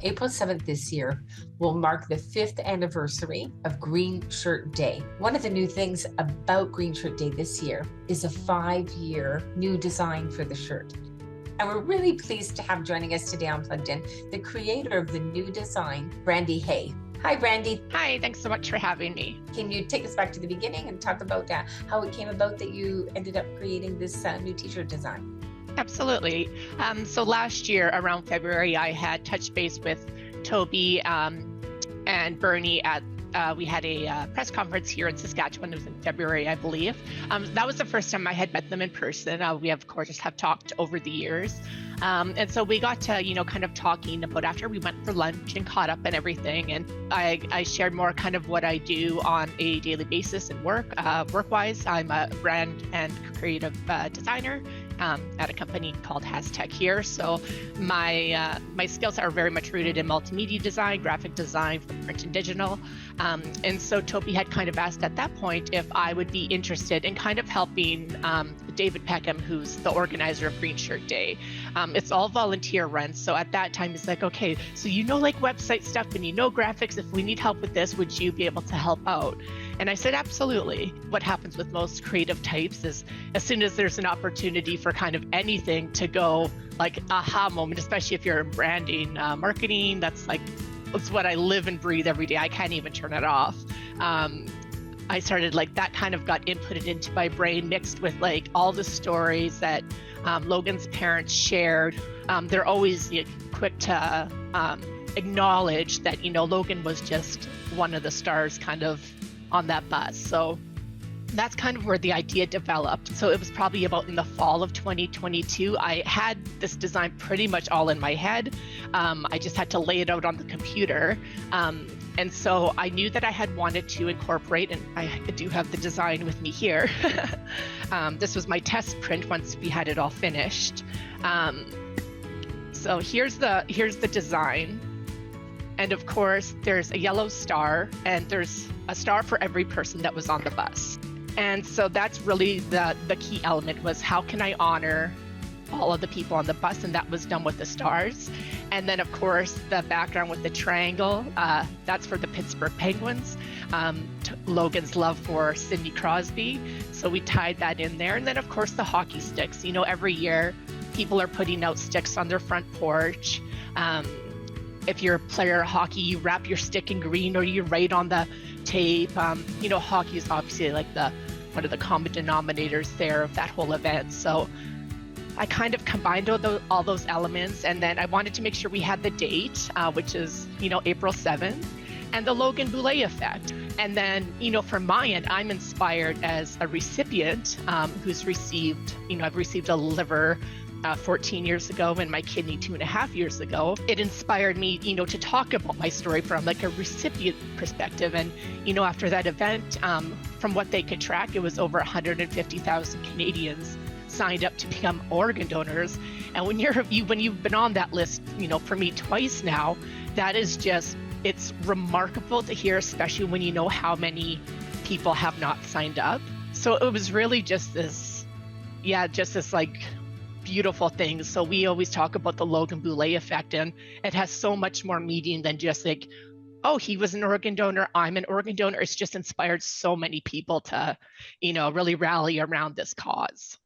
April 7th this year will mark the 5th anniversary of Green Shirt Day. One of the new things about Green Shirt Day this year is a 5-year new design for the shirt. And we're really pleased to have joining us today on Plugged In, the creator of the new design, Brandy Hay. Hi, Brandy. Hi, thanks so much for having me. Can you take us back to the beginning and talk about how it came about that you ended up creating this new t-shirt design? Absolutely. So last year around February, I had touched base with Toby and Bernie at we had a press conference here in Saskatchewan. It was in February, I believe. That was the first time I had met them in person. We, of course, have talked over the years. And so we got to, kind of talking about after we went for lunch and caught up and everything. And I shared more kind of what I do on a daily basis and work-wise. I'm a brand and creative designer at a company called Tech here. So my skills are very much rooted in multimedia design, graphic design for print and digital. And so Toby had kind of asked at that point if I would be interested in kind of helping David Peckham, who's the organizer of Green Shirt Day. It's all volunteer run. So at that time, it's like, okay, so like website stuff and graphics. If we need help with this, would you be able to help out? And I said, absolutely. What happens with most creative types is as soon as there's an opportunity for kind of anything to go like aha moment, especially if you're in branding, marketing, that's what I live and breathe every day. I can't even turn it off. I started that kind of got inputted into my brain, mixed with all the stories that Logan's parents shared. They're always quick to acknowledge that, Logan was just one of the stars kind of on that bus. So that's kind of where the idea developed. So it was probably about in the fall of 2022. I had this design pretty much all in my head. I just had to lay it out on the computer. And so I knew that I had wanted to incorporate, and I do have the design with me here. This was my test print once we had it all finished. So here's the design. And of course, there's a yellow star, and there's a star for every person that was on the bus. And so that's really the key element, was how can I honor all of the people on the bus, and that was done with the stars. And then of course the background with the triangle, that's for the Pittsburgh Penguins, Logan's love for Sidney Crosby, so we tied that in there. And then of course the hockey sticks. Every year people are putting out sticks on their front porch. If you're a player of hockey, you wrap your stick in green or you write on the tape. Hockey is obviously one of the common denominators there of that whole event. So I kind of combined all those elements, and then I wanted to make sure we had the date, which is, April 7th, and the Logan Boulet Effect. And then, from my end, I'm inspired as a recipient who's received, I've received a liver 14 years ago and my kidney 2.5 years ago. It inspired me, to talk about my story from a recipient perspective. And, after that event, from what they could track, it was over 150,000 Canadians signed up to become organ donors. And when you've been on that list, for me twice now, that is just, it's remarkable to hear, especially when you know how many people have not signed up. So it was really just this beautiful thing. So we always talk about the Logan Boulet Effect, and it has so much more meaning than just oh, he was an organ donor, I'm an organ donor. It's just inspired so many people to, really rally around this cause.